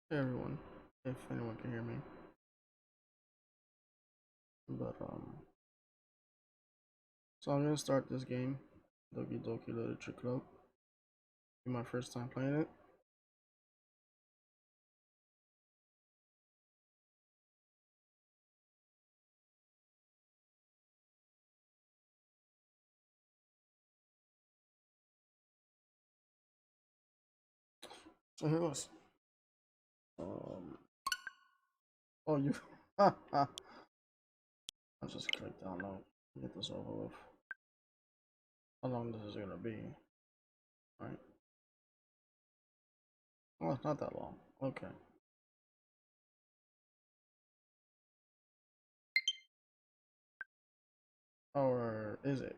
Hey everyone, if anyone can hear me. But so I'm gonna start this game, Doki Literature Club. Be my first time playing it. So here goes. Um, oh you, I'll just click download. Get this over with. How long this is gonna be? All right. Oh, it's not that long. Okay. Or is it?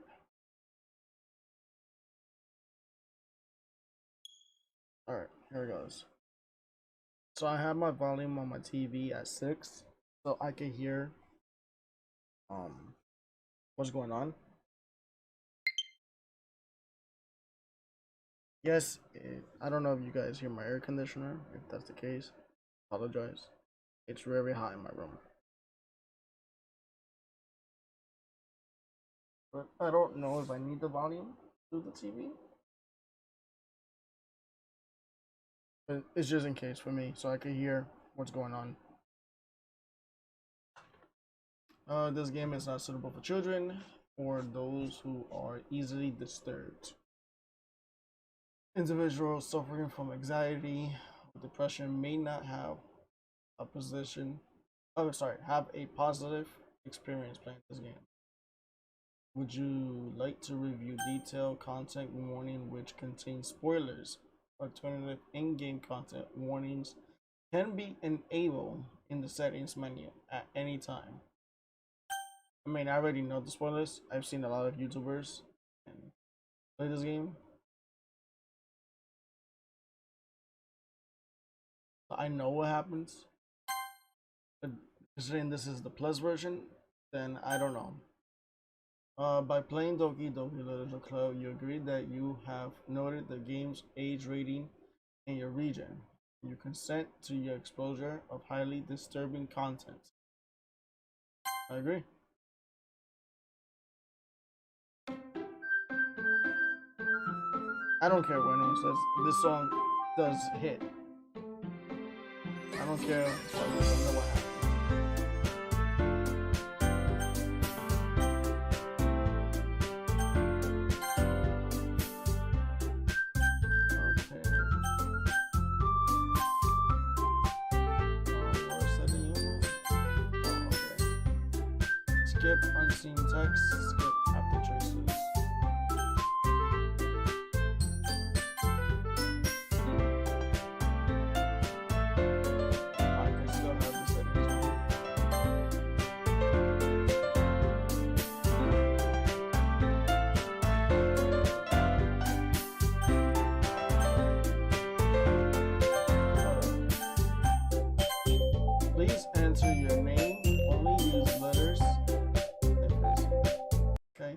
All right. Here it goes. So I have my volume on my TV at 6, so I can hear um what's going on. Yes, I don't know if you guys hear my air conditioner. If that's the case, apologize. It's very hot in my room. But I don't know if I need the volume through the TV. But it's just in case for me, so I can hear what's going on. This game is not suitable for children or those who are easily disturbed. Individuals suffering from anxiety or depression may not have a position. Oh, sorry, have a positive experience playing this game. Would you like to review detailed content warning which contains spoilers? Alternative in-game content warnings can be enabled in the settings menu at any time. I mean, I already know the spoilers. I've seen a lot of YouTubers play this game. I know what happens. But considering this is the plus version, then I don't know. By playing Doki Literature Club, you agree that you have noted the game's age rating in your region. You consent to your exposure of highly disturbing content. I agree. I don't care what anyone says. This song does hit. I don't care what happens. Skip unseen text, skip after choices. I can still have the settings on. Please enter your name, only use letters. Okay.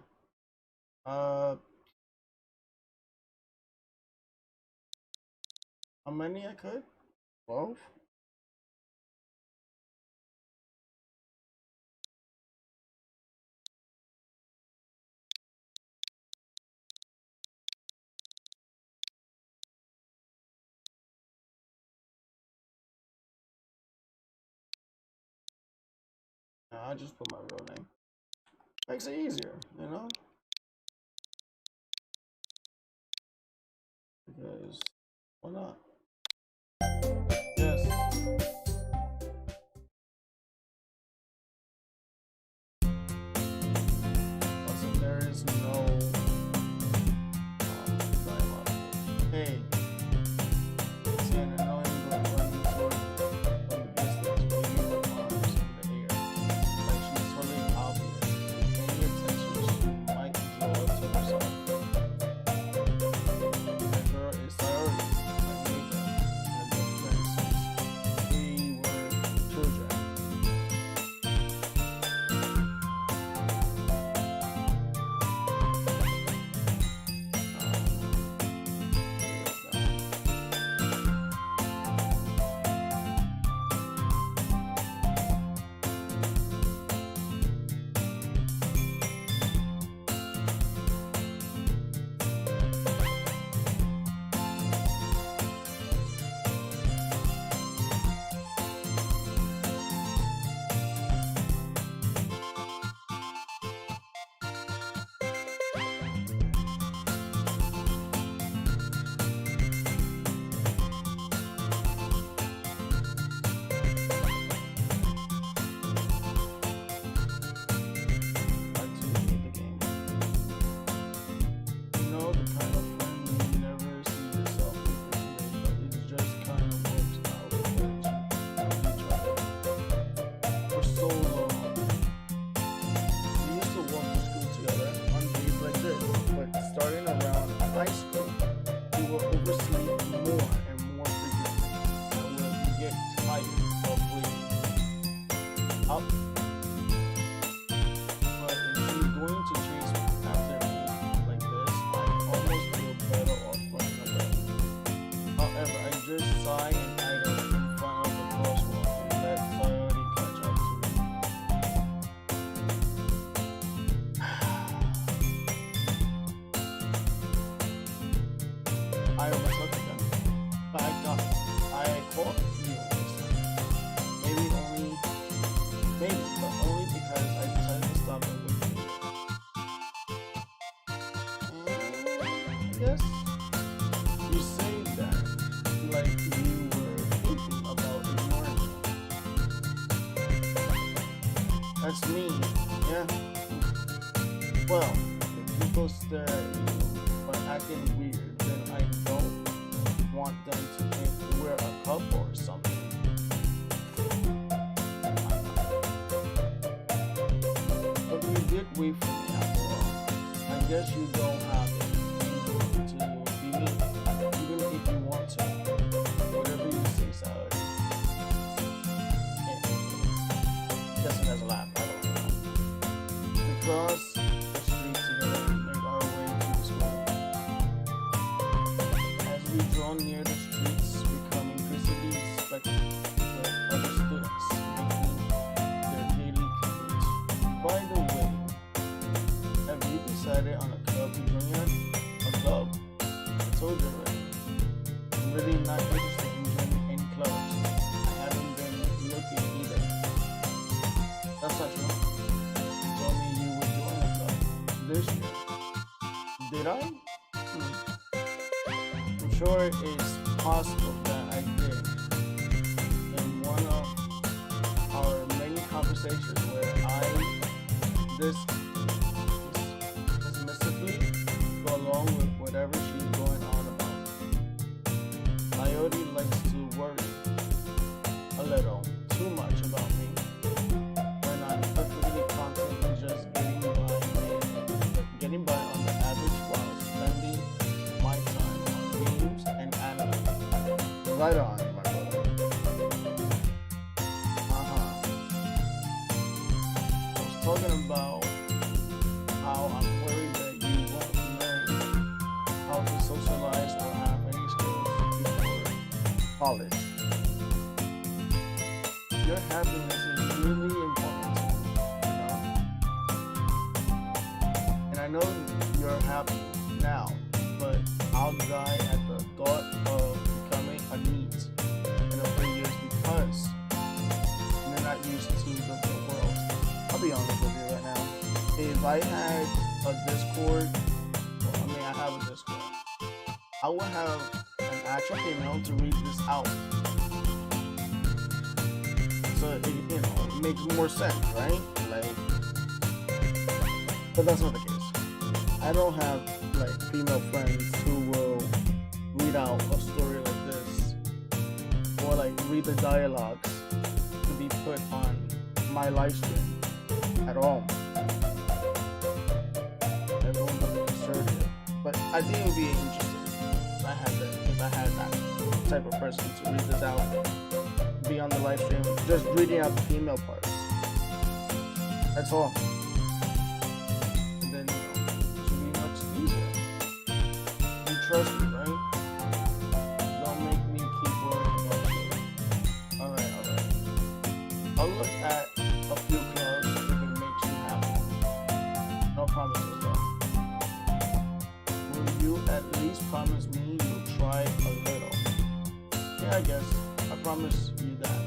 How many I could? 12? Nah, I just put my real name. Makes it easier, you know? Because why not? Yes. Also, there is no dialogue. Hey, it's an annoying but running sword from the distance, waving her arms in the air. Like she's totally obvious. Any attention she might draw to herself. The girl is sorry. overtook them. But I caught you this time. Maybe, but only because I decided to stop and wait for you. I guess you say that like you were thinking about ignoring me. That's me, yeah. Well, if people stare at you for acting weird, then I don't want them to think we're a couple or something. But you did wait for me after all. I guess you don't have anything to be me, even if you want to. Whatever you say, Sally. Guessing as a laugh, I don't know. We cross the street together and make our way to the school. As we draw near the streets, we become increasingly suspected of other students making their daily commute. By the way, have you decided on a club to join yet? A club? I told you already. I'm really not interested in joining any clubs. I haven't been looking either. That's not true. You told me you would join a club this year. Did I? I'm sure it's possible that I did. In one of our many conversations where I dismissively go along with whatever she's going on about. Coyote likes to worry a little too much about me when I'm perfectly content in just getting by on the average while spending my time on games and anime. Right on, my brother. I was talking about how I'm worried that you won't learn how to socialize or have any skills before college. Your happiness is really important to me, you know? And I know you're happy now, but I'll die at the thought of becoming a NEET in a few years because you're not used to the real world. I'll be honest with you right now. If I had a Discord, I have a Discord, I would have an actual female to read this out. So it makes more sense, right? Like, but that's not the case. I don't have like female friends who will read out a story like this or like read the dialogues to be put on my live stream at all. Everyone would be assertive, but I think it would be interesting if I had that type of person to read this out, be on the live stream, just reading out the female parts. That's all. And then it should be much easier. You trust me, right? Don't make me keep worrying about you. Alright. I'll look at a few clubs if it makes you happy. No promises though. Will you at least promise me you'll try a little? Yeah, I guess. I promise you that.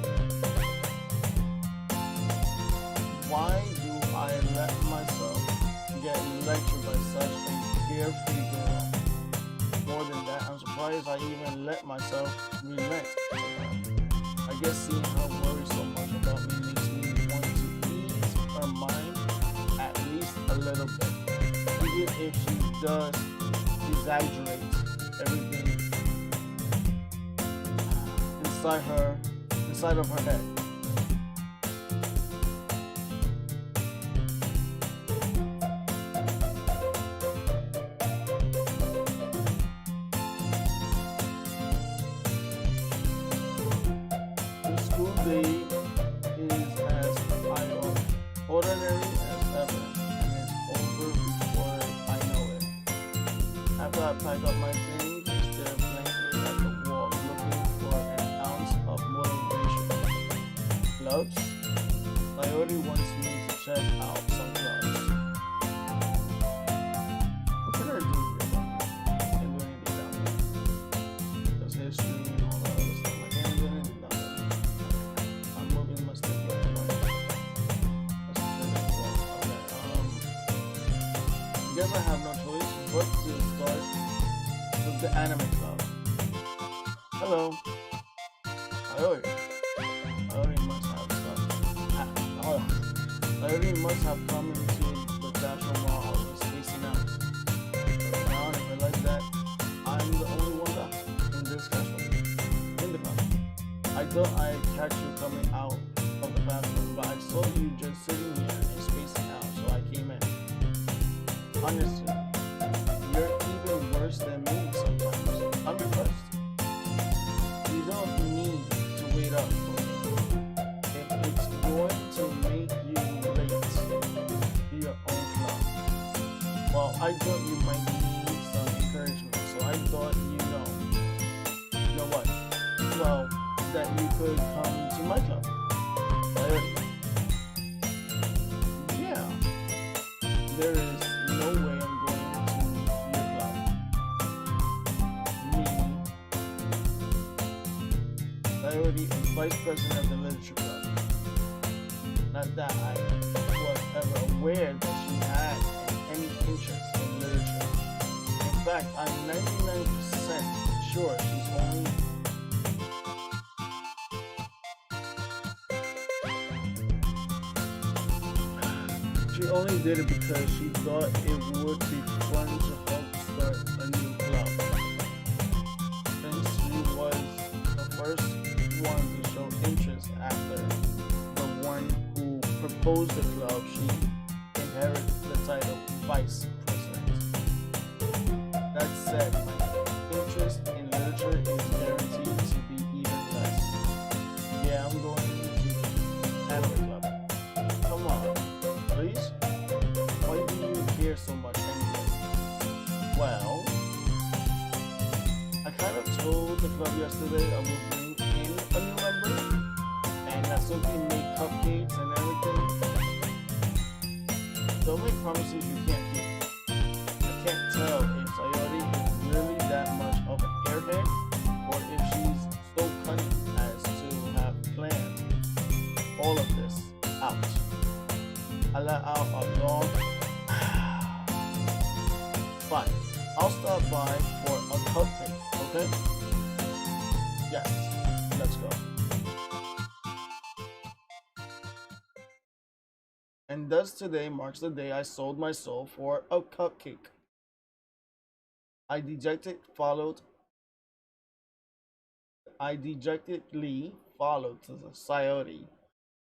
Why do I let myself get lectured by such a carefree girl? More than that, I'm surprised I even let myself relent to her. I guess seeing her worry so much about me makes me want to ease her mind at least a little bit. Even if she does exaggerate everything inside of her head. The school day is as ordinary as ever, and it's over before I know it. After I pack up my things and stare blankly at the wall, looking for an ounce of motivation. Clubs? Coyote wants me to check out some clubs. What can I do here? I can't do anything down there. I have no choice but to start with the anime club. Hello. Sayori. Sayori must have Sayori must have come into the classroom while I was spacing out. Looked around and realized that I'm the only one left in this classroom. In the classroom. I thought I'd catch you coming out of the classroom, but I saw you just sitting here and spacing out, so I came in. Honestly, you're even worse than me sometimes. I'm impressed. You don't need to wait up for me. If it's going to make you late to your own club. Well, I thought you might need some encouragement, so I thought you know what? Well, that you could come to my club. Yeah, there is no way I'm going to your club. Me, Sayori is vice president of the literature club. Not that I was ever aware that she had any interest in literature. In fact, I'm 99% sure she's only did it because she thought it would be fun to help start a new club. Since she was the first one to show interest after the one who proposed the club, she inherited the title vice president. That said, my interest in literature is guaranteed to be even less. Yeah, I'm going to the anime club. Come on, please? Why do you care so much anyway? Well, I kind of told the club yesterday I will bring in a new member, and Natsuki made cupcakes and everything. Don't make promises you can't keep. I can't tell if Sayori is really that much of an airhead, or if she's so cunning as to have planned all of this out. I let out a long fine. I'll stop by for a cupcake, okay? Yes, let's go. And thus today marks the day I sold my soul for a cupcake. I dejectedly followed to the Sayori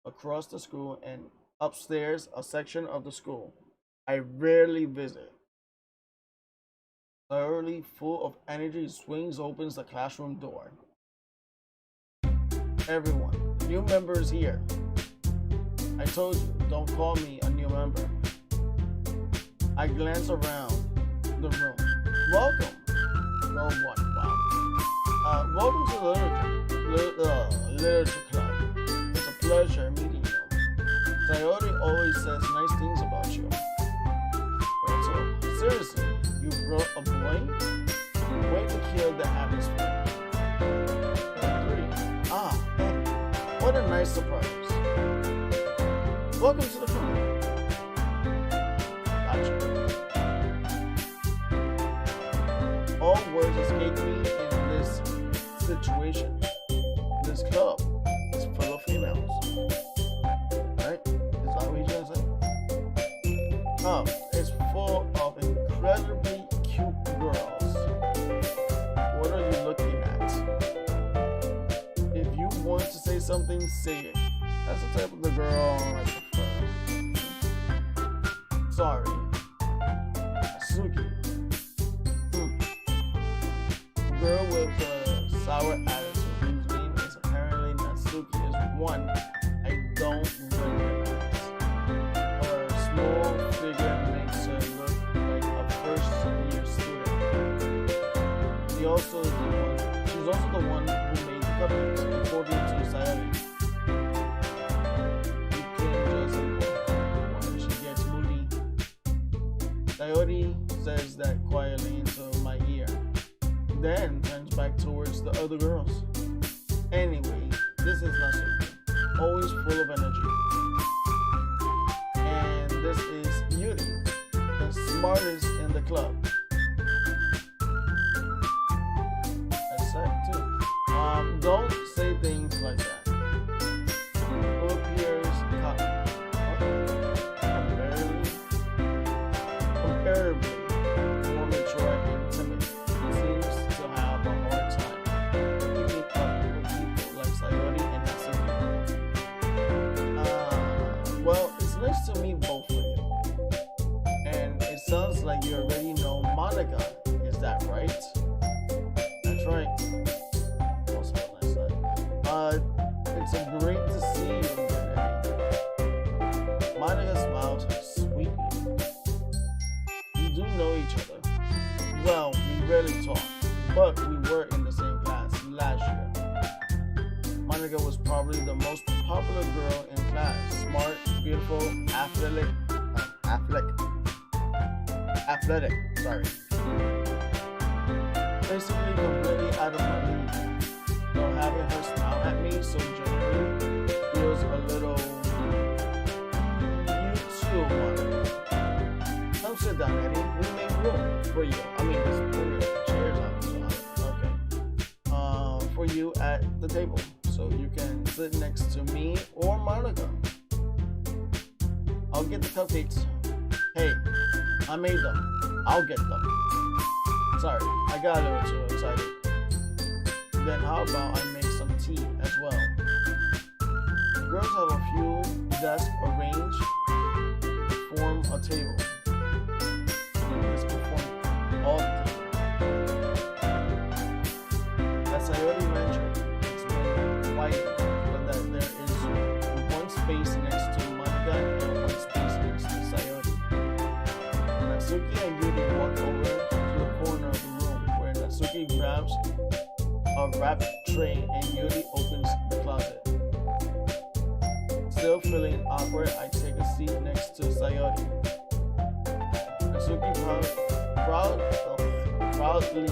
across the school and upstairs a section of the school I rarely visit. Thoroughly full of energy, swings opens the classroom door. Everyone, new members here. I told you, don't call me a new member. I glance around the room. Welcome. Row 1, wow. Welcome to the literature club. It's a pleasure meeting you. Sayori always says nice things about you. So, seriously, you brought a boy? Way to kill the atmosphere. 3. Ah, hey, what a nice surprise. Welcome to the club. Gotcha. All words escape me in this situation. This club is full of females. Right? Is that what you're trying to say? Oh, it's full of incredibly cute girls. What are you looking at? If you want to say something, say it. That's the type of the girl I prefer. Sorry. Suki. Girl with a sour attitude whose name is apparently Natsuki is one I don't recognize. Her small figure makes her look like a first-year student. She's also the one who made the cupcakes, according to Sayori. You can just ignore her when she gets moody. Sayori says that quietly into my ear, then turns back towards the other girls. Anyway, this is Natsuki, always full of energy. And this is Yuri, the smartest in was probably the most popular girl in class. Smart, beautiful, athletic, sorry. Basically completely out of my league. Though having her smile at me so genuinely feels a little you too, one. Come sit down, Eddie. We make room for you. I mean, there's plenty of chairs out, so okay. For you at the table, so you can sit next to me or Monica. I'll get the cupcakes. Hey, I made them. I'll get them. Sorry, I got a little too excited. Then how about I make some tea as well? The girls have a few desks arranged to form a table. This can form all the table. As I already mentioned, it's been white, but that there is one space next to Monica and one space next to Sayori. Natsuki and Yuri walk over to the corner of the room where Natsuki grabs a wrapped tray and Yuri opens the closet. Still feeling awkward, I take a seat next to Sayori. Natsuki proudly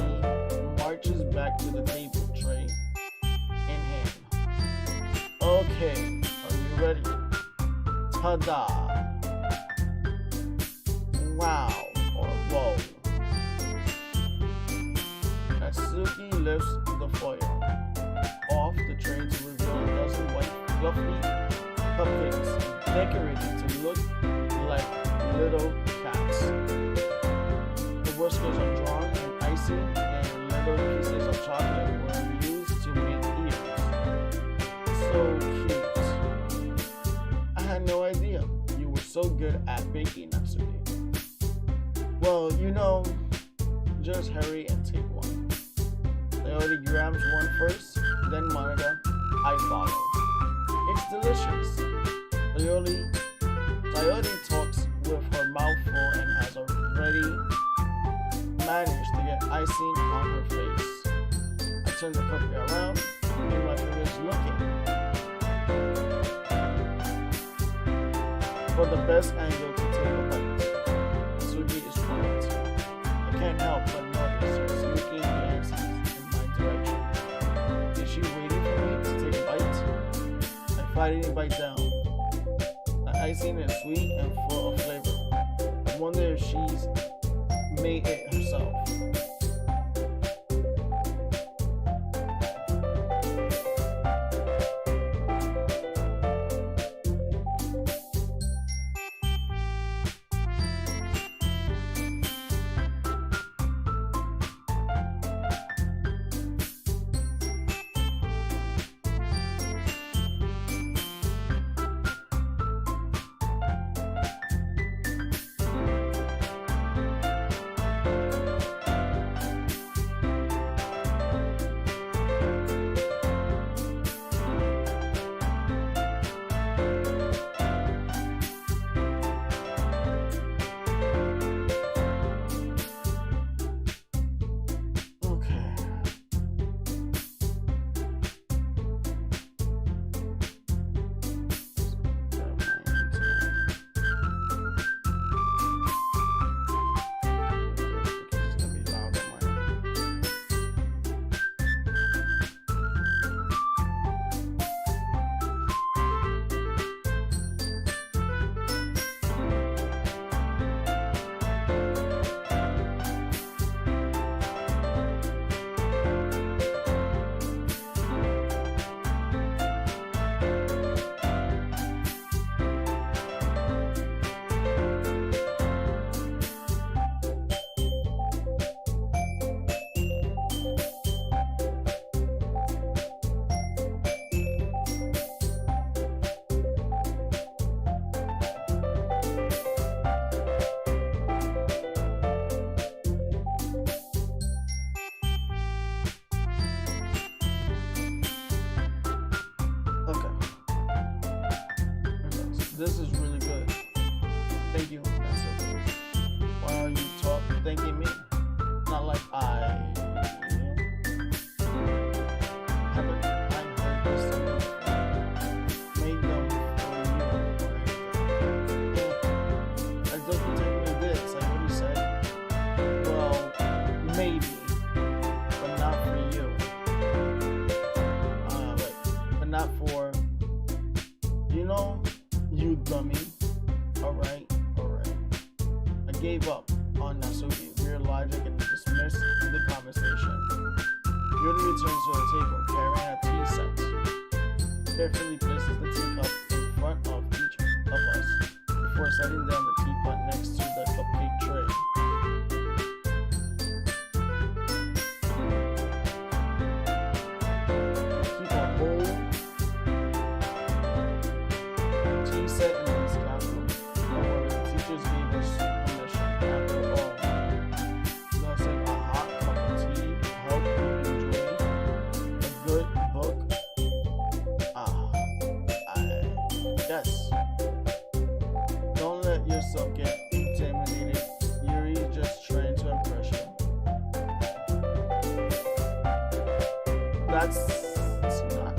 marches back to the table, tray in hand. Okay, are you ready? Ta-da! Wow, or whoa. Natsuki lifts the foil off the tray to reveal a dozen white, fluffy cupcakes decorated to look like little cats. The whiskers are drawn and icy, and little pieces of chocolate were used to make ears. So cute. I had no idea you were so good at baking, Natsuki. Well, you know, just hurry and take one. Sayori grabs one first, then Monica. I follow. It's delicious. Sayori talks with her mouth full and has already managed to get icing on her face. I turn the cupcake around, and my fingers looking for the best angle to take a bite. Suji is quiet. I can't help but notice her sneaking glances in my direction. Is she waiting for me to take a bite? I finally bite down. The icing is sweet and full of flavor. I wonder if she's made it herself. This is really good. Thank you. That's okay. Why are you thanking me? Not like I haven't heard this You know, you dummy. Alright, alright. I gave up on Nasuki, weird logic, and dismissed the conversation. Yuri returns to the table, carrying a tea set. Carefully places the teacup in front of each of us, before setting down the teapot next to the cupcake tray. Keep a whole tea set in this classroom. However, the teachers gave us permission. After all, thus a hot cup of tea help you enjoy a good book. Yes. Don't let yourself get intimidated. Yuri is just trying to impress you. That's not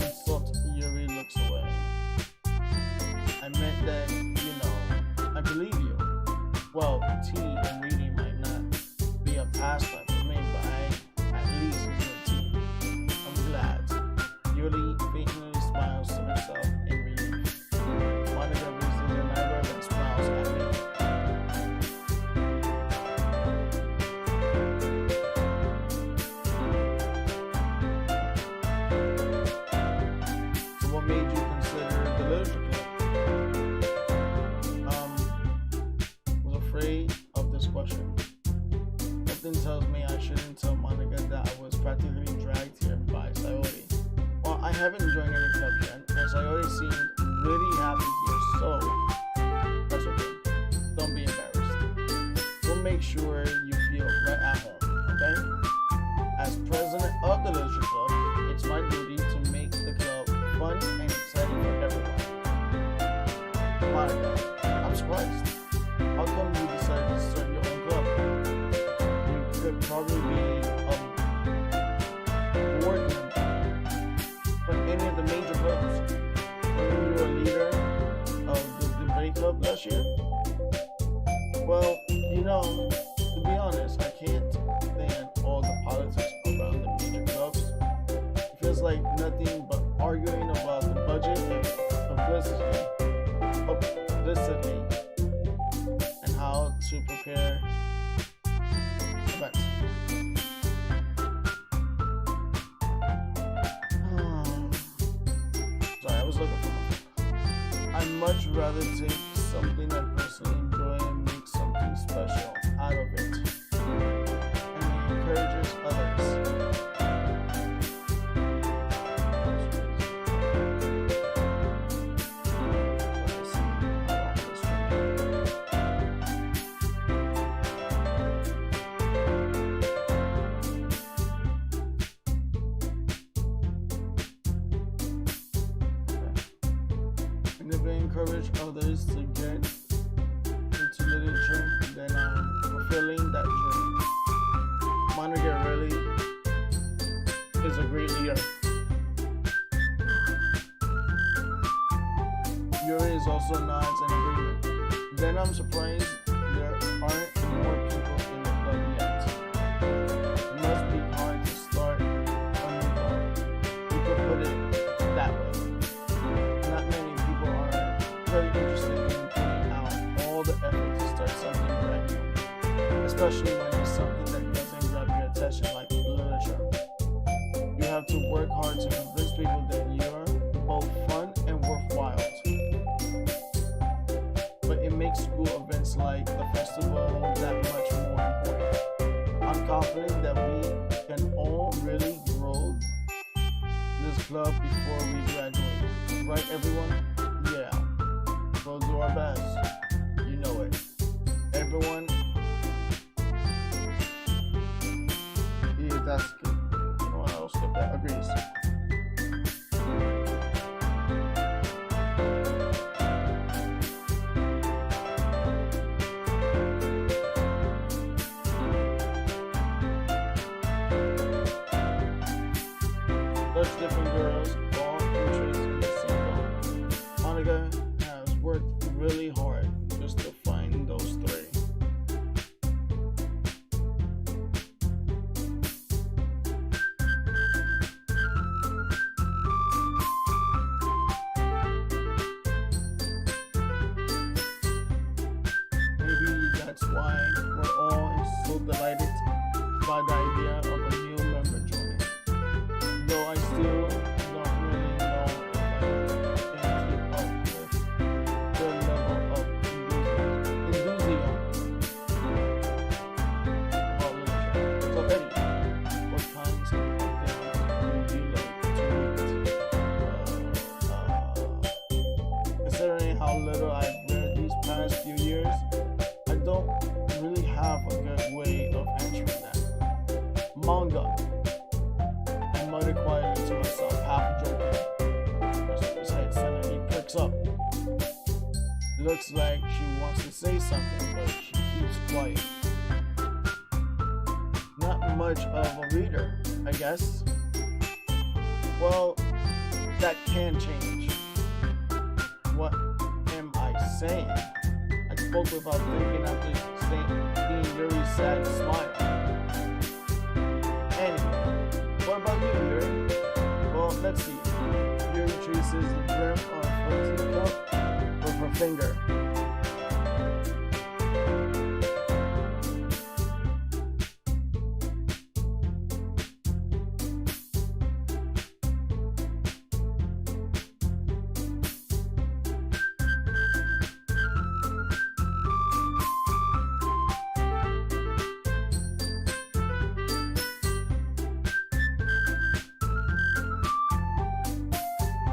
insult. Yuri looks away. I meant that, I believe you. Well, tea and reading might not be a pastime for me, but at least enjoy tea. I'm glad. Yuri faintly smiles to herself in relief. Monica raises an eyebrow and smiles at me. So what made you consider the literature club? Was afraid of this question. Something tells me I shouldn't tell Monica that I was practically dragged here by Sayori. Well, I haven't joined any club yet, and Sayori seemed really happy here, so that's okay. Don't be embarrassed. We'll make sure you feel right at home, okay? As president of the literature club, it's my duty to make the club fun and exciting for everyone. Monica, I'm surprised. How come you decided to start your own club? You could probably be a board member for any of the major clubs. Weren't you a leader of the debate club last year? Well, to be honest, I can't stand all the politics around the major clubs. It feels like nothing but arguing about the budget and publicity, and how to prepare events. Sorry, I was looking for my book. I'd much rather take something I personally enjoy and make something special out of it. And it encourages others. And if I encourage others to get into literature, then I'm fulfilling that dream. Monica really is a great leader. Yuri is also nods in agreement. Then I'm surprised there aren't more people in the club yet. It must be hard to start a new club. You could put it that way. Not many people are very interested in putting out all the effort to start something brand new, especially when it's something that doesn't grab your attention like literature. You have to work hard to convince people that you're both fun and worthwhile. But it makes school events like the festival that much more important. I'm confident that we can all really grow this club before we graduate. Right, everyone? Yeah. We'll do our best. You know it. Everyone. Yeah, that's good. You know what else? That agrees. Such different girls, all interested in the same goal. That's why we're all so delighted by the idea of a new member joining. Though I still don't really know if I can keep up with the level of enthusiasm about literature. So Eddie, what kinds of things do you like to read? Considering how little I've read these past few years, I don't really have a good way of answering that. Manga. I muttered quietly to myself, half joking. His head suddenly perks up. Looks like she wants to say something, but she keeps quiet. Not much of a reader, I guess. Well, that can change. What am I saying? I spoke without thinking after seeing Yuri's sad smile. Anyway, what about you, Yuri? Well, let's see. Yuri traces the brim of her teacup with her finger.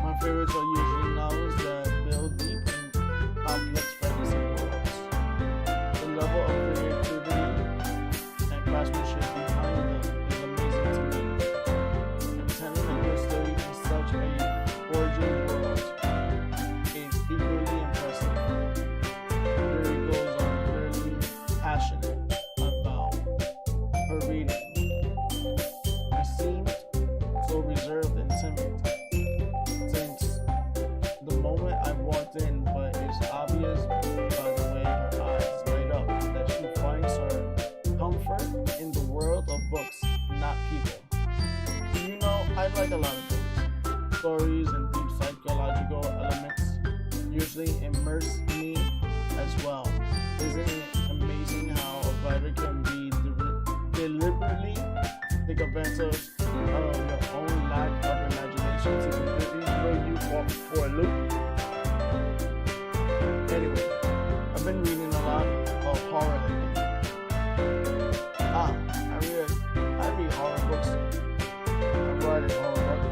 My favorites are usually novels that build deep and complex fantasy worlds. The level of creativity and craftsmanship behind them is amazing to me. And telling a good story in such a forging world is equally impressive. Yuri goes on clearly passionate about her reading. I seemed so reserved and timid since the moment I walked in, but it's obvious by the way her eyes light up that she finds her comfort in the world of books, not people. You know, I like a lot of things. Stories and deep psychological elements usually immerse me as well. Isn't it amazing how a writer can be deliberately take advantage of your own lack of imagination to completely throw you off for a loop? Anyway, I've been reading a lot of horror lately. I read horror books. I'm writing horror books.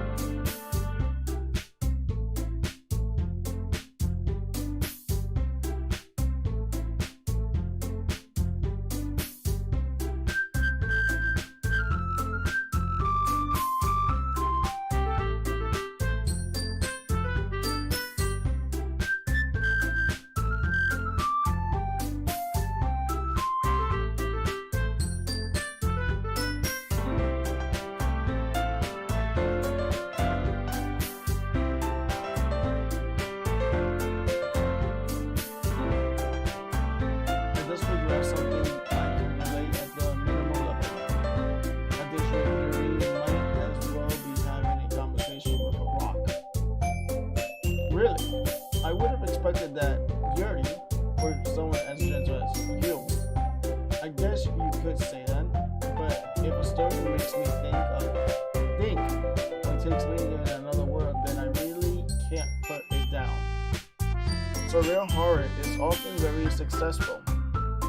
Something I can relate at the minimal level. At this rate, Yuri might as well be having a conversation with a rock. Really? I would have expected that Yuri, or someone as gentle as you. I guess you could say that, but if a story makes me think, or takes me in another world, then I really can't put it down. So real horror is often very successful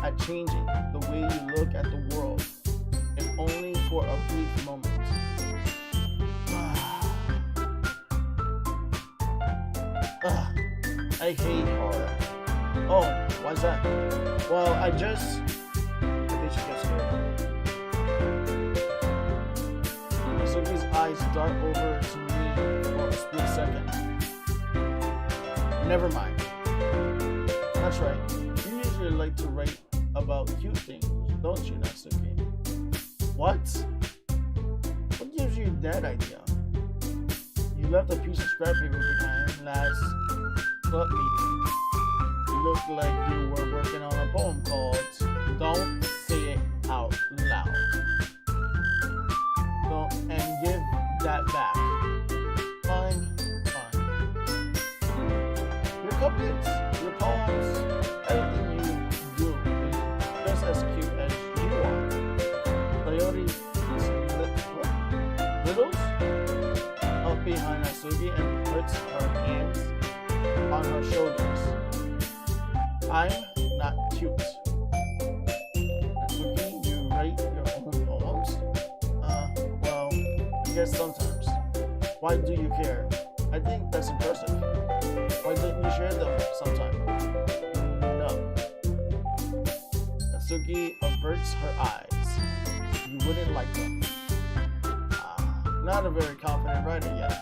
at changing the way you look at the world, if only for a brief moment. I hate horror. Oh, why's that? Well, I think she gets scared. Sophie's eyes dart over to me for a split second. Never mind. That's right. You usually like to write about cute things, don't you, Natsuki? What? What gives you that idea? You left a piece of scrap paper behind last club meeting. It looked like you were working on a poem called Don't Say It Out Loud. And give that back. Fine. Your couplets, your poems, everything you do is on her shoulders. I'm not cute. Cookie, you write your own poems? Well, I guess sometimes. Why do you care? I think that's impressive. Why don't you share them sometime? No. Natsuki averts her eyes. You wouldn't like them. Not a very confident writer yet.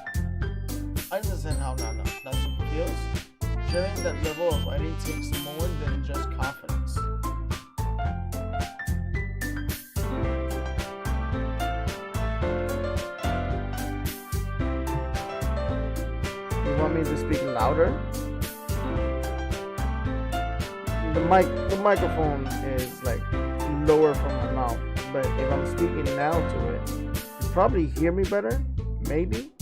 I understand how Natsuki feels. Sharing that level of writing takes more than just confidence. You want me to speak louder? The microphone is like lower from my mouth, but if I'm speaking now to it, you probably hear me better, maybe.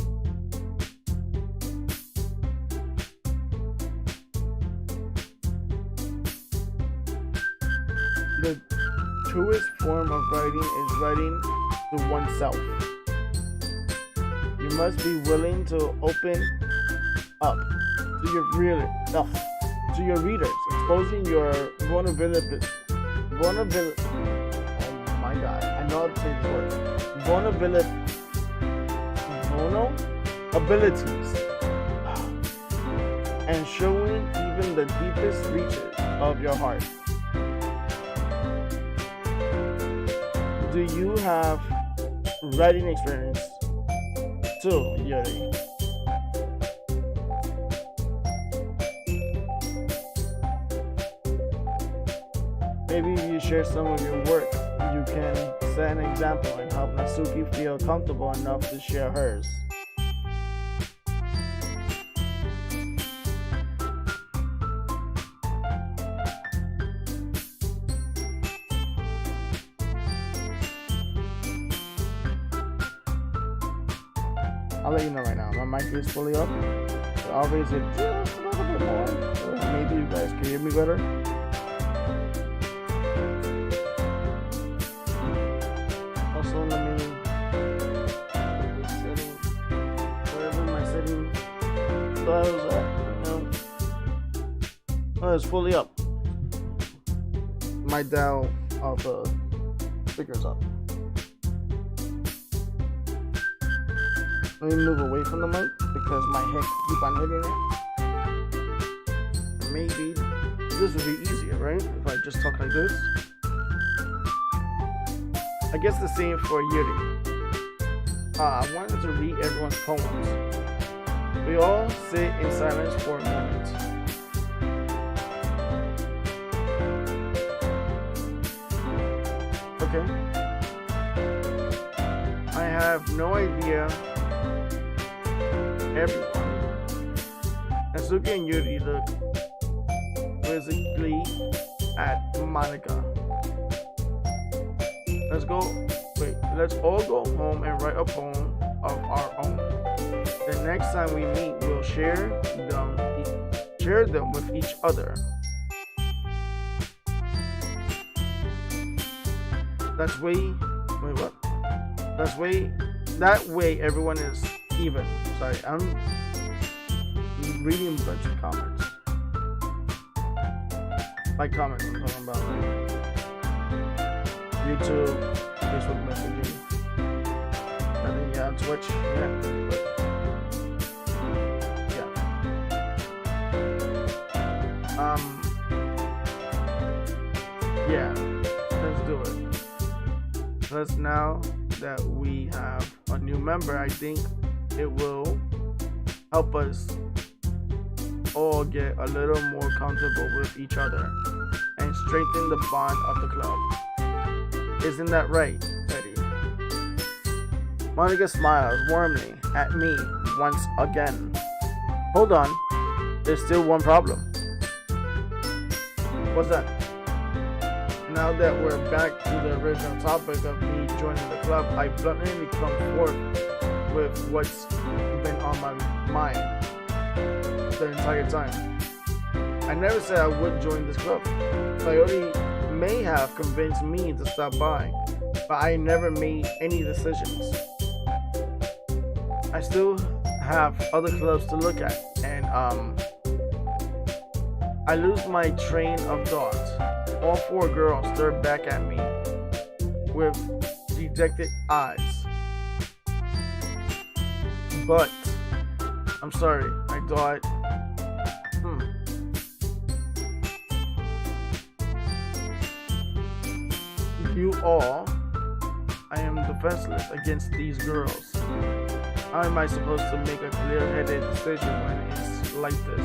The truest form of writing is writing to oneself. You must be willing to open up to your readers, exposing your vulnerability. Oh my God, I know how to say this word. Abilities, and showing even the deepest reaches of your heart. Do you have writing experience too, Yuri? Maybe if you share some of your work, you can set an example and help Natsuki feel comfortable enough to share hers. I'll let you know right now. My mic is fully up. So I'll raise it just a little bit more. So maybe you guys can hear me better. Also, let me put this setting wherever my setting dials at. Oh, it's fully up. My dial of the speakers up. Let me move away from the mic because my head keep on hitting it. Maybe this would be easier, right? If I just talk like this. I guess the same for Yuri. I wanted to read everyone's poems. We all sit in silence for a moment. Okay. I have no idea. Everyone. Natsuki and Yuri look quizzically at Monica. Let's all go home and write a poem of our own. The next time we meet, we'll share them with each other. That way everyone is even. Sorry, I'm reading a bunch of comments. Like comments I'm talking about, like YouTube, Facebook messaging. And then yeah, Twitch, yeah. Let's do it. Plus now that we have a new member, I think it will help us all get a little more comfortable with each other and strengthen the bond of the club. Isn't that right, Eddie? Monica smiles warmly at me once again. Hold on, there's still one problem. What's that? Now that we're back to the original topic of me joining the club, I bluntly come forth with what's been on my mind the entire time. I never said I would join this club. Coyote may have convinced me to stop by, but I never made any decisions. I still have other clubs to look at, and I lose my train of thought. All four girls stare back at me with dejected eyes. But, I'm sorry, I thought, You all, I am defenseless against these girls. How am I supposed to make a clear-headed decision when it's like this?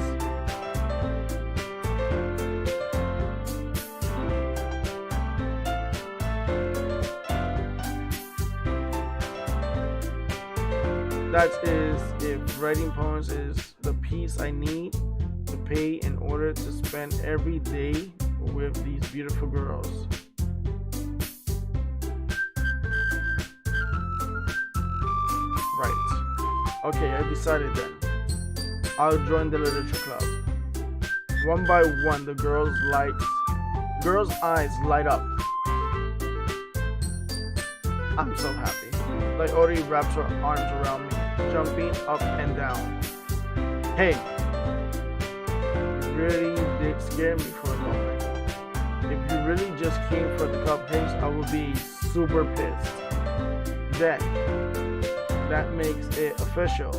That is, if writing poems is the piece I need to pay in order to spend every day with these beautiful girls. Right. Okay, I decided then. I'll join the literature club. One by one, the girls' eyes light up. I'm so happy. Coyote wraps her arms around me, jumping up and down. Hey, you really did scare me for a moment. If you really just came for the cupcakes, I would be super pissed. Then, that makes it official.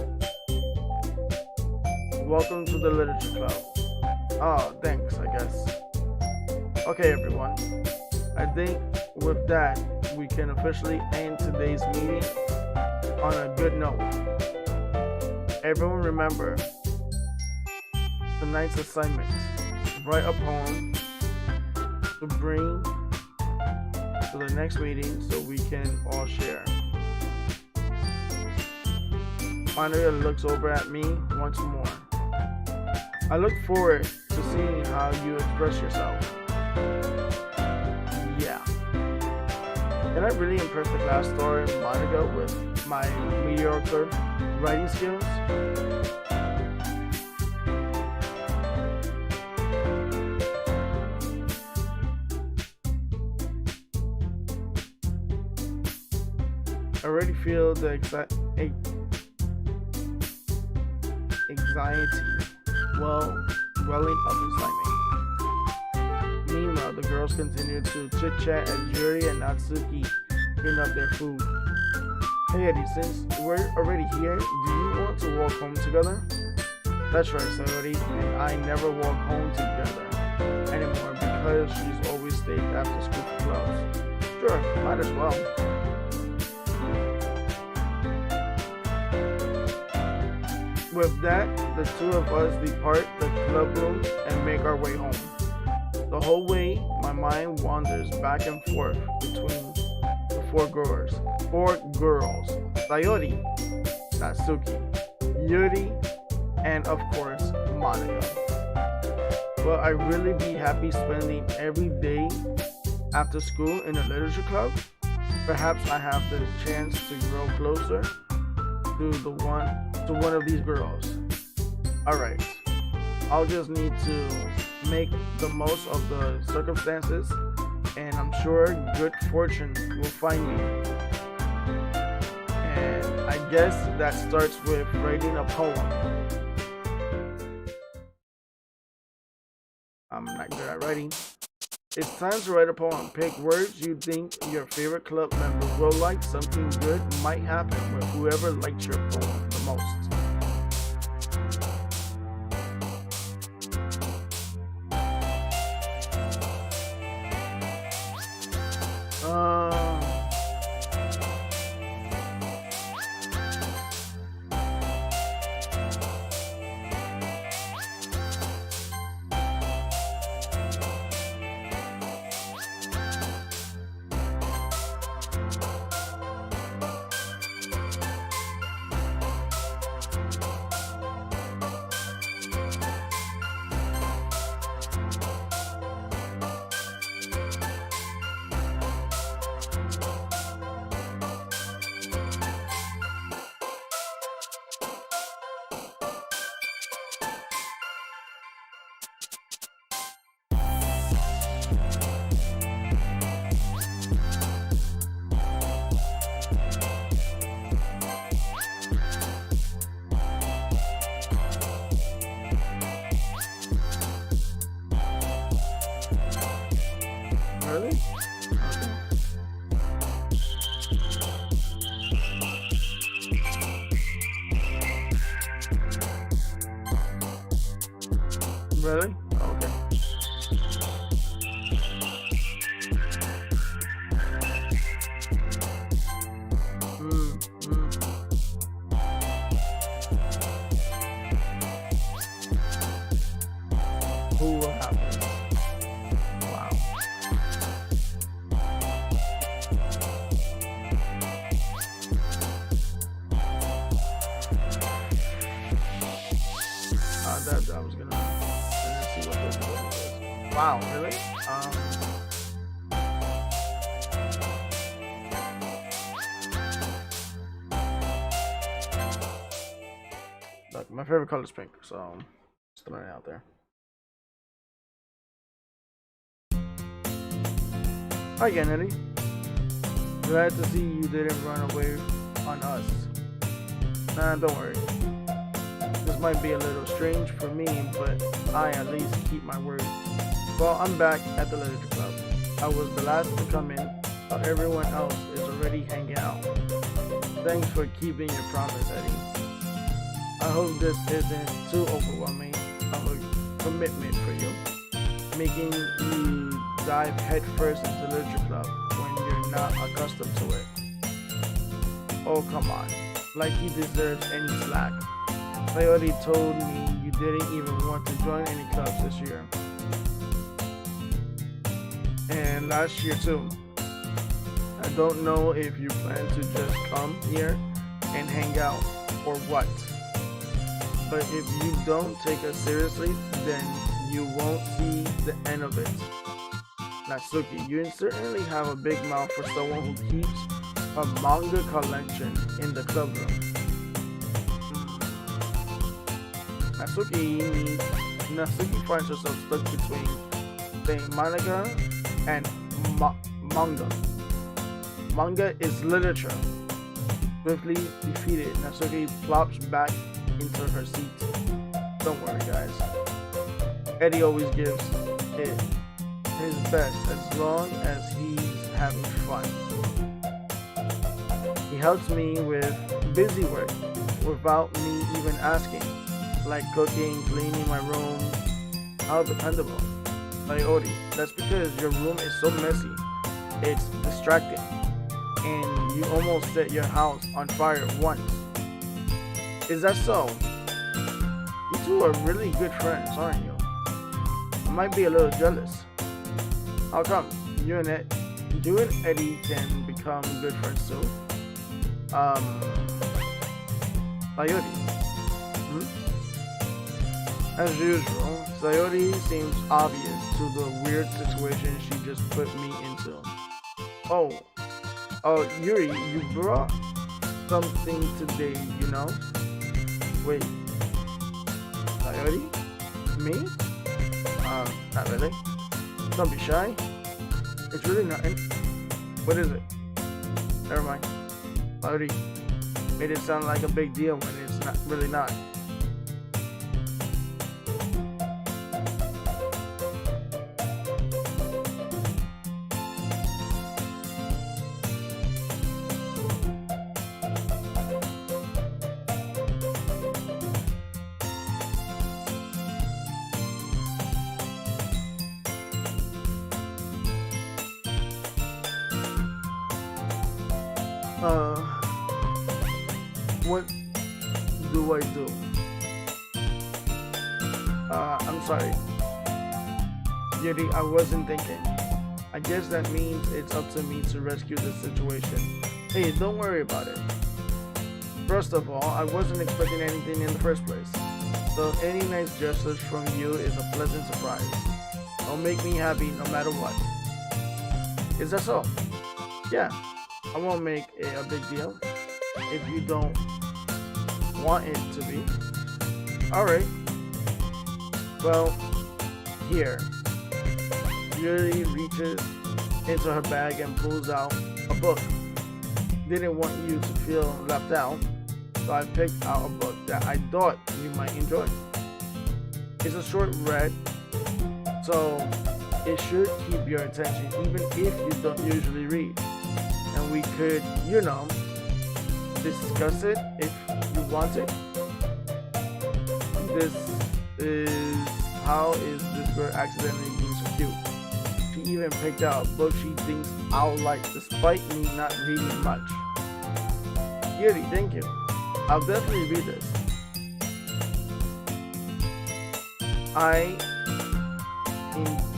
Welcome to the literature club. Oh, thanks, I guess. Okay, everyone. I think with that, we can officially end today's meeting on a good note. Everyone remember tonight's assignment. Write a poem to bring to the next meeting so we can all share. Monica looks over at me once more. I look forward to seeing how you express yourself. Yeah. Can I really impress the class star Monica with my mediocre writing skills? I already feel the anxiety welling up inside me. Meanwhile, the girls continue to chit-chat as Yuri and Natsuki clean up their food. Hey Eddie, since we're already here, do you want to walk home together? That's right, Sayori, and I never walk home together anymore because she's always stayed after school for clubs. Sure, might as well. With that, the two of us depart the club room and make our way home. The whole way, my mind wanders back and forth between the four girls. Sayori, Natsuki, Yuri, and of course, Monica. Will I really be happy spending every day after school in a literature club? Perhaps I have the chance to grow closer to one of these girls. Alright, I'll just need to make the most of the circumstances, and I'm sure good fortune will find me. And I guess that starts with writing a poem. I'm not good at writing. It's time to write a poem. Pick words you think your favorite club member will like. Something good might happen with whoever likes your poem the most. Really? Really? Okay. Mm, mm. Who will have this? Wow. That I was gonna see what this is. Wow, really? Look, my favorite color is pink, so just throwing it out there. Hi again, Eddie. Glad to see you didn't run away on us. Nah, don't worry. This might be a little strange for me, but I at least keep my word. Well, I'm back at the Literature Club. I was the last to come in, but everyone else is already hanging out. Thanks for keeping your promise, Eddie. I hope this isn't too overwhelming of a commitment for you, making you dive headfirst into Literature Club when you're not accustomed to it. Oh, come on. Like he deserves any slack. I already told me you didn't even want to join any clubs this year. And last year too. I don't know if you plan to just come here and hang out or what. But if you don't take us seriously, then you won't see the end of it. Natsuki, you certainly have a big mouth for someone who keeps a manga collection in the club room. Natsuki finds herself stuck between saying manga and manga. Manga is literature. Swiftly defeated, Natsuki plops back into her seat. Don't worry, guys. Eddie always gives it his best as long as he's having fun. He helps me with busy work without me even asking, like cooking, cleaning my room. How dependable. Ori, that's because your room is so messy. It's distracting. And you almost set your house on fire once. Is that so? You two are really good friends, aren't you? I might be a little jealous. How come? You and Eddie can become good friends too? Sayori. As usual, Sayori seems obvious to the weird situation she just put me into. Oh, Yuri, you brought something today, you know? Wait, Sayori? Me? Not really. Don't be shy. It's really nothing. What is it? Never mind. Sayori made it sound like a big deal when it's not really not. What do I do? I'm sorry. Yuri, I wasn't thinking. I guess that means it's up to me to rescue the situation. Hey, don't worry about it. First of all, I wasn't expecting anything in the first place. So any nice gestures from you is a pleasant surprise. It'll make me happy no matter what. Is that so? Yeah. I won't make it a big deal if you don't want it to be. Alright. Well, here. Yuri reaches into her bag and pulls out a book. Didn't want you to feel left out, so I picked out a book that I thought you might enjoy. It's a short read, so it should keep your attention even if you don't usually read. And we could, discuss it if you want it. This is how is this girl accidentally being so cute? She even picked out a book she thinks I'll like despite me not reading much. Yuri, thank you. I'll definitely read this. I into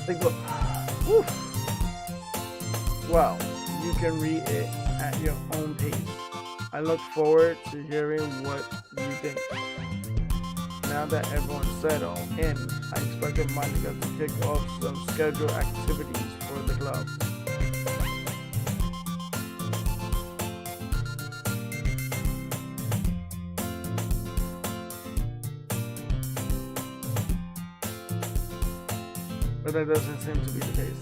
Take a look. Woof. Well, you can read it at your own pace. I look forward to hearing what you think. Now that everyone's settled in, I expect Monica to kick off some scheduled activities for the club. But that doesn't seem to be the case.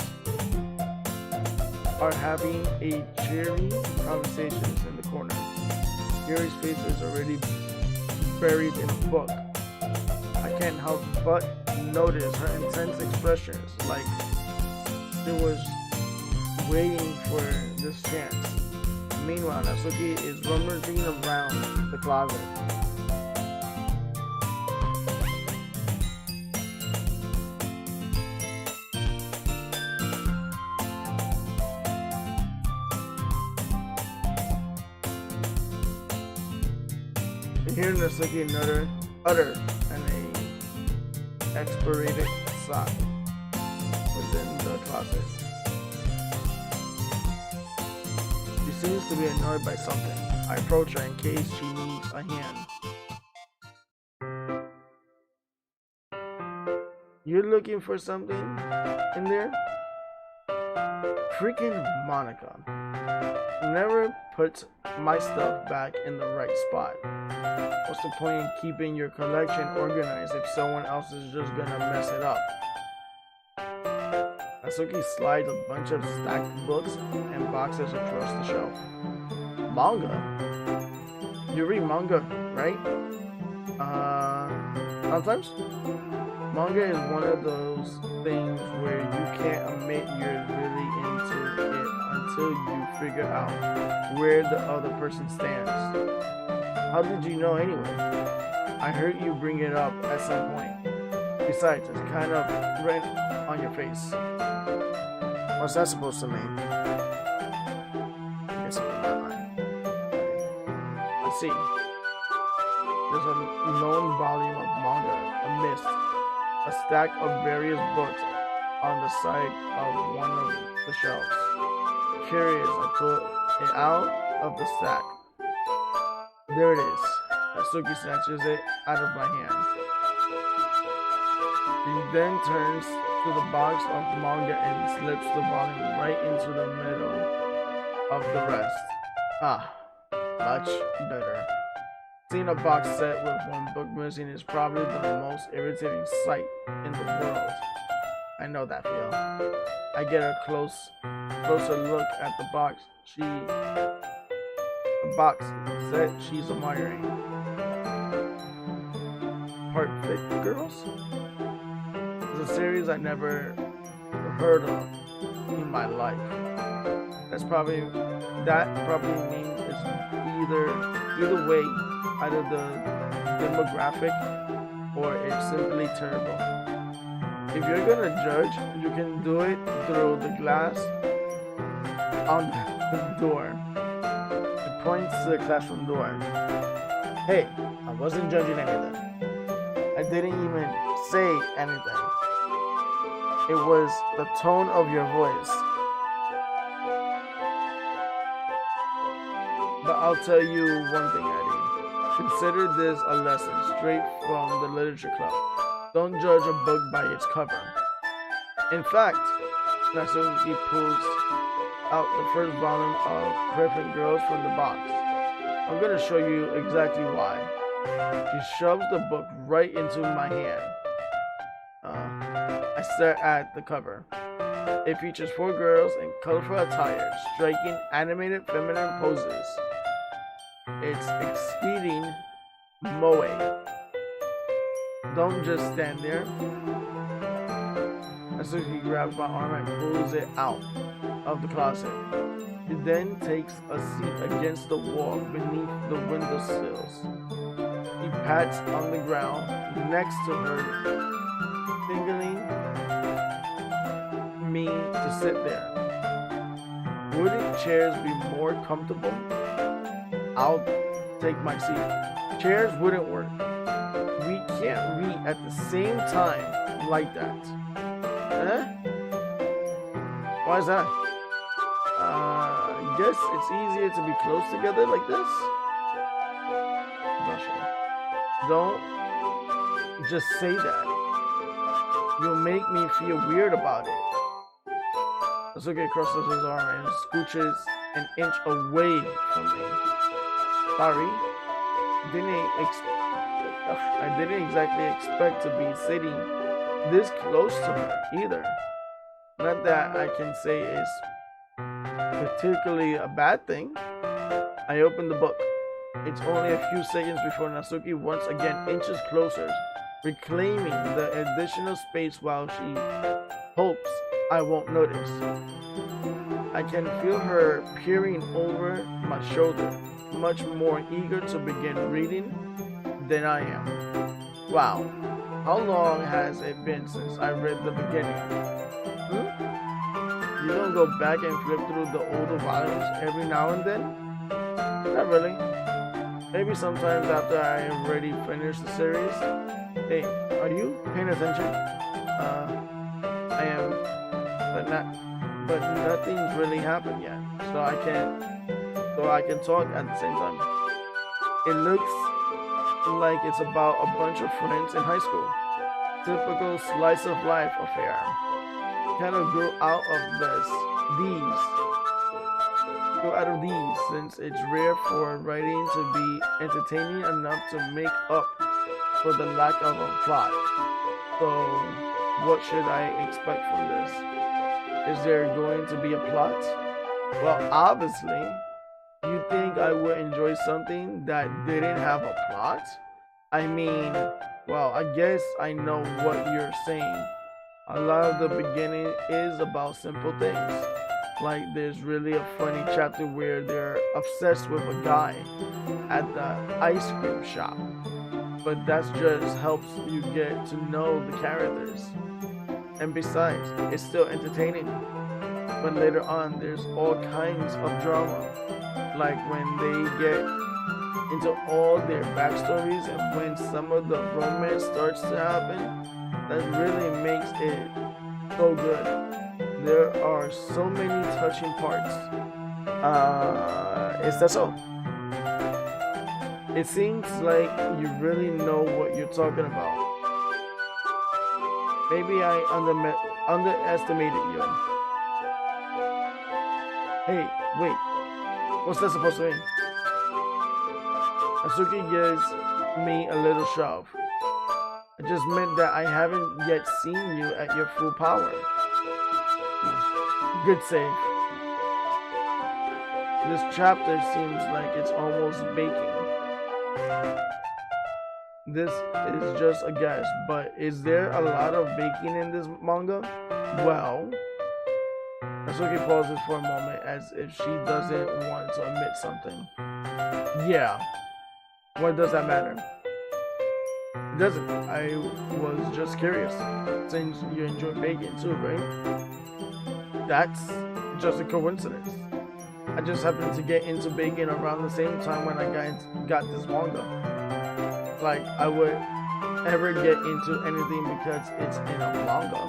Are having a cheery conversations in the corner. Yuri's face is already buried in a book. I can't help but notice her intense expressions, like she was waiting for this chance. Meanwhile, Natsuki is rummaging around the closet. And here Natsuki utter an expirated sigh within the closet. She seems to be annoyed by something. I approach her in case she needs a hand. You're looking for something in there? Freaking Monica. Never puts my stuff back in the right spot. What's the point in keeping your collection organized if someone else is just gonna mess it up? Natsuki slides a bunch of stacked books and boxes across the shelf. Manga? You read manga, right? Sometimes? Manga is one of those things where you can't admit you're really into it until you figure out where the other person stands. How did you know anyway? I heard you bring it up at some point. Besides, it's kind of red on your face. What's that supposed to mean? I guess it was that line. Let's see. There's a lone volume of manga, a mist, a stack of various books on the side of one of the shelves. Curious, I pull it out of the stack. There it is. Natsuki snatches it out of my hand. She then turns to the box of manga and slips the volume right into the middle of the rest. Ah, much better. Seeing a box set with one book missing is probably the most irritating sight in the world. I know that feel. I get a closer look at the box. The box set she's admiring. Perfect Girls? It's a series I never heard of in my life. That probably means it's either way, either the demographic or it's simply terrible. If you're gonna judge, you can do it through the glass on the door. It points to the classroom door. Hey, I wasn't judging anything. I didn't even say anything. It was the tone of your voice. But I'll tell you one thing, Eddie. Consider this a lesson straight from the literature club. Don't judge a book by its cover. In fact, Natsuki pulls out the first volume of Perfect Girls from the box. I'm gonna show you exactly why. She shoves the book right into my hand. I stare at the cover. It features 4 girls in colorful attire, striking animated feminine poses. It's exceeding moe. Don't just stand there. Natsuki grabs my arm and pulls it out of the closet. He then takes a seat against the wall beneath the windowsills. He pats on the ground next to her, signaling me to sit there. Wouldn't chairs be more comfortable? I'll take my seat. Chairs wouldn't work. We can't read at the same time like that. Eh? Why is that? I guess it's easier to be close together like this. Don't just say that. You'll make me feel weird about it. Natsuki crosses his arm and scooches an inch away from me. Sorry, I didn't exactly expect to be sitting this close to her either. Not that I can say it's particularly a bad thing. I opened the book. It's only a few seconds before Natsuki once again inches closer, reclaiming the additional space while she hopes I won't notice. I can feel her peering over my shoulder, much more eager to begin reading than I am. Wow, how long has it been since I read the beginning? You don't go back and flip through the older volumes every now and then? Not really. Maybe sometimes after I already finished the series. Hey, are you paying attention? I am, but nothing's really happened yet, so I can talk at the same time. It looks like it's about a bunch of friends in high school. Typical slice of life affair. Kind of grow out of these since it's rare for writing to be entertaining enough to make up for the lack of a plot. So what should I expect from this? Is there going to be a plot? Well, obviously, you think I would enjoy something that didn't have a plot? I mean, well, I guess I know what you're saying. A lot of the beginning is about simple things. Like there's really a funny chapter where they're obsessed with a guy at the ice cream shop. But that just helps you get to know the characters. And besides, it's still entertaining. But later on, there's all kinds of drama. Like when they get into all their backstories and when some of the romance starts to happen, that really makes it so good. There are so many touching parts. Is that so? It seems like you really know what you're talking about. Maybe I underestimated you. Hey, wait. What's that supposed to mean? Natsuki gives me a little shove. It just meant that I haven't yet seen you at your full power. Good save. This chapter seems like it's almost baking. This is just a guess, but is there a lot of baking in this manga? Well, Natsuki pauses for a moment as if she doesn't want to admit something. Yeah. What does that matter? It doesn't. I was just curious. Since you enjoy baking too, right? That's just a coincidence. I just happened to get into baking around the same time when I got this manga. Like I would ever get into anything because it's in a manga.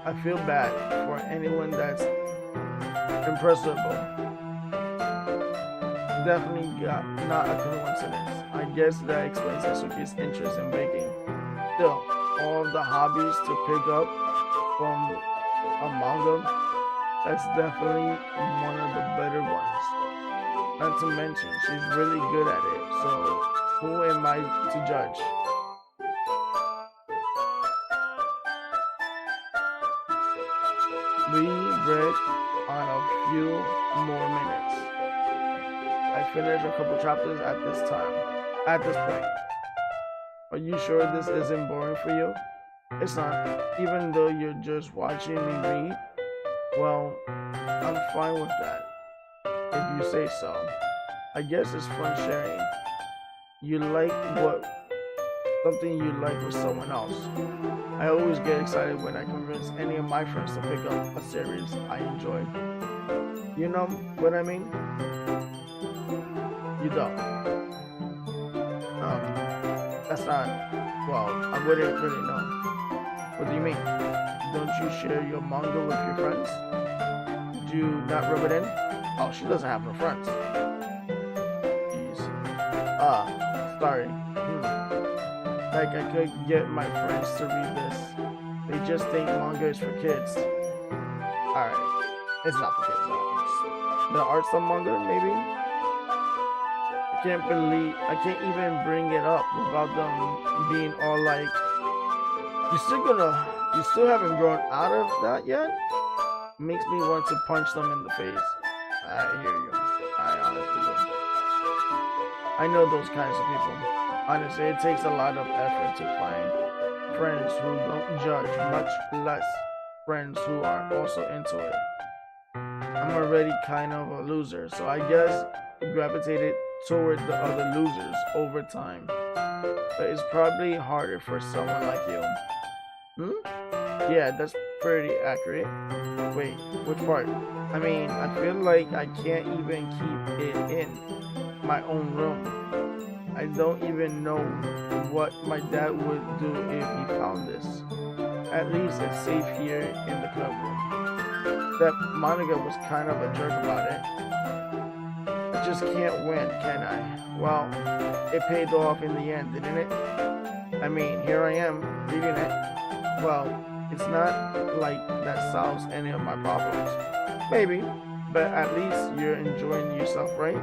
I feel bad for anyone that's impressible. Definitely not a coincidence. I guess that explains Natsuki's interest in baking. Still, all the hobbies to pick up from a manga, that's definitely one of the better ones. Not to mention, she's really good at it, so who am I to judge? We read on a few more minutes. I finished a couple chapters at this time. At this point, are you sure this isn't boring for you? It's not. Even though you're just watching me read, well, I'm fine with that. If you say so. I guess it's fun sharing. You like what something you like with someone else. I always get excited when I convince any of my friends to pick up a series I enjoy. You know what I mean? You don't. That's not, well, I wouldn't really know. What do you mean? Don't you share your manga with your friends? Did you not rub it in? Oh, she doesn't have no friends. Jeez. Sorry. Like I could get my friends to read this. They just think manga is for kids. Alright. It's not for kids though. The art style manga, maybe? I can't even bring it up without them being all like, you still haven't grown out of that yet? Makes me want to punch them in the face. I hear you. I honestly do. I know those kinds of people. Honestly, it takes a lot of effort to find friends who don't judge, much less friends who are also into it. I'm already kind of a loser, so I guess I gravitated toward the other losers over time. But it's probably harder for someone like you. Yeah, that's pretty accurate. Wait, which part? I mean, I feel like I can't even keep it in my own room. I don't even know what my dad would do if he found this. At least it's safe here in the club room. That Monica was kind of a jerk about it. I just can't win, can I? Well, it paid off in the end, didn't it? I mean, here I am, reading it. Well, it's not like that solves any of my problems. Maybe, but at least you're enjoying yourself, right?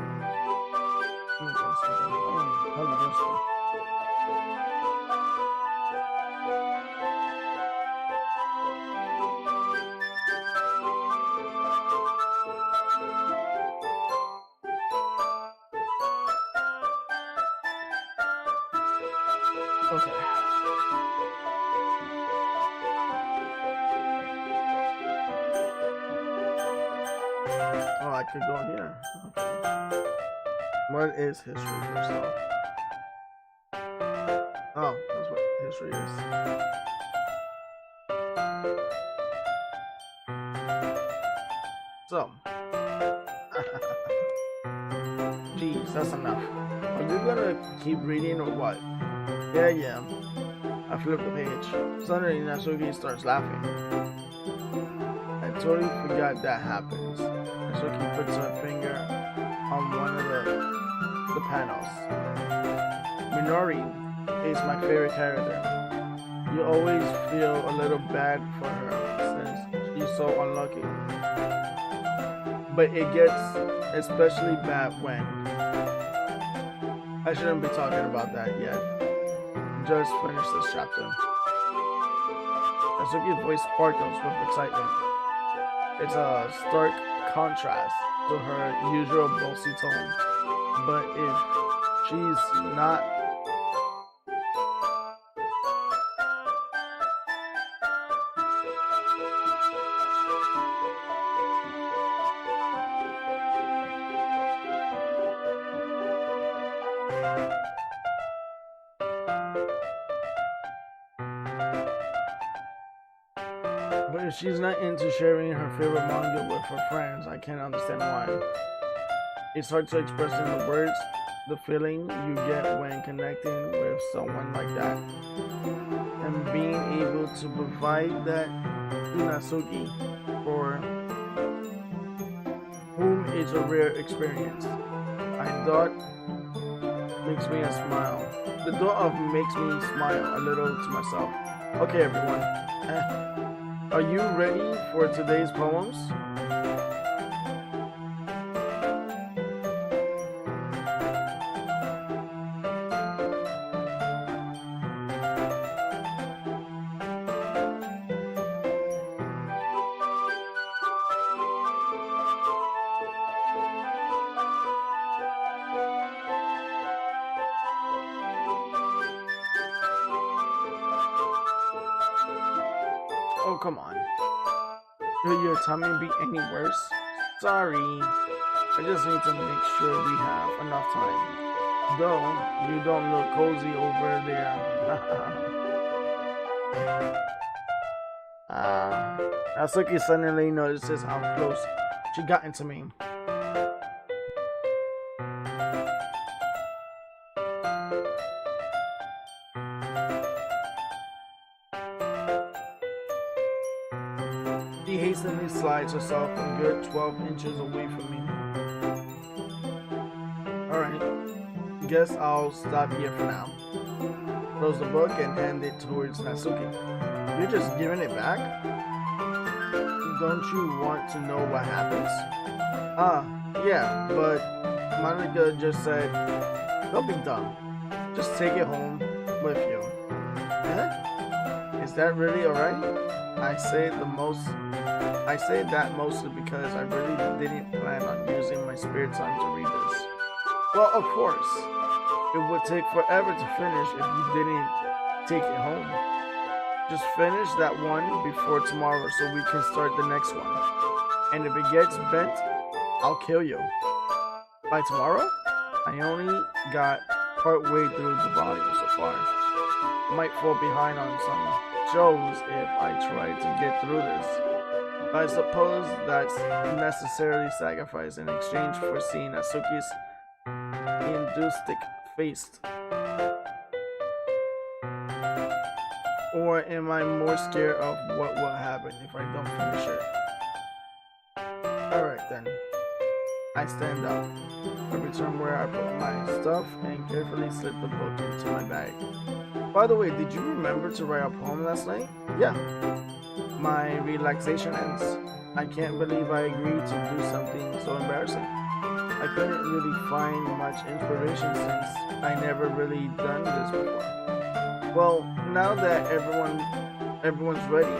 Okay. Oh, I could go here. Okay. What is history first off? Oh, that's what history is. So, geez, that's enough. Are you gonna keep reading or what? Yeah. I flip the page. Suddenly, Natsuki starts laughing. I totally forgot that happens. Natsuki puts her finger on one of the panels. Minori is my favorite character. You always feel a little bad for her since she's so unlucky. But it gets especially bad when... I shouldn't be talking about that yet. Just finish this chapter. Natsuki's voice sparkles with excitement. It's a stark contrast to her usual bossy tone. But if she's not... But if she's not into sharing her favorite manga with her friends, I can't understand why. It's hard to express in the words the feeling you get when connecting with someone like that. And being able to provide that to Natsuki, for whom it's a rare experience. I thought makes me a smile. The thought of makes me smile a little to myself. Okay, everyone. Are you ready for today's poems? Oh, come on. Will your tummy be any worse? Sorry. I just need to make sure we have enough time. Though, you don't look cozy over there. Asuki suddenly notices how close she got into me. She hastily slides herself a good 12 inches away from me. Alright, guess I'll stop here for now. Close the book and hand it towards Natsuki. You're just giving it back? Don't you want to know what happens? Yeah, but Monica just said, don't be dumb. Just take it home with you. Eh? Is that really alright? I say that mostly because I really didn't plan on using my spare time to read this. Well, of course. It would take forever to finish if you didn't take it home. Just finish that one before tomorrow so we can start the next one. And if it gets bent, I'll kill you. By tomorrow? I only got part way through the volume so far. Might fall behind on some shows if I try to get through this. But I suppose that's necessarily sacrifice in exchange for seeing Asuki's enthusiastic-faced. Or am I more scared of what will happen if I don't finish it? Alright then. I stand up. I return where I put my stuff and carefully slip the book into my bag. By the way, did you remember to write a poem last night? Yeah. My relaxation ends. I can't believe I agreed to do something so embarrassing. I couldn't really find much inspiration since I never really done this before. Well, now that everyone's ready,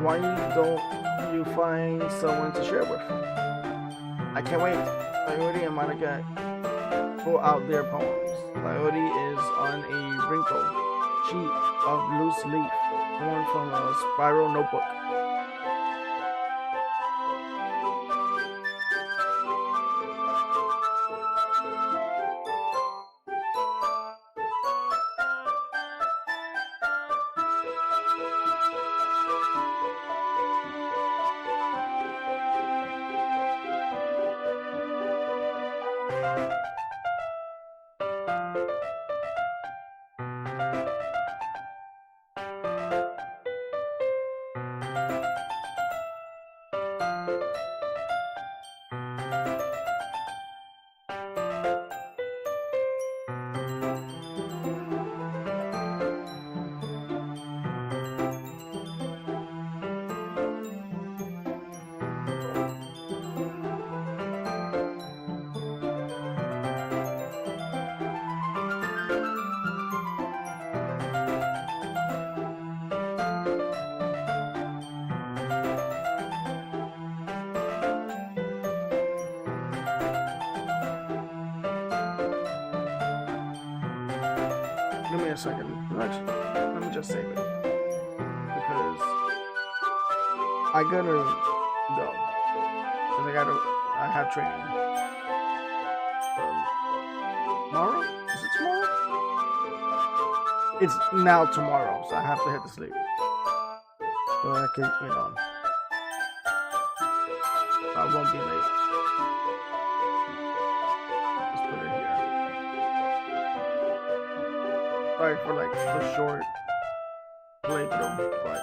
why don't you find someone to share with? I can't wait. Coyote and Monica pull out their poems. Coyote is on a wrinkled sheet of loose leaf torn from a spiral notebook. Give me a second. Let me just save it. Because I gotta go. Because I have training. Tomorrow? Is it tomorrow? It's now tomorrow, so I have to head to sleep. So I can, I won't be late. Just put it here. Sorry for the short playthrough, but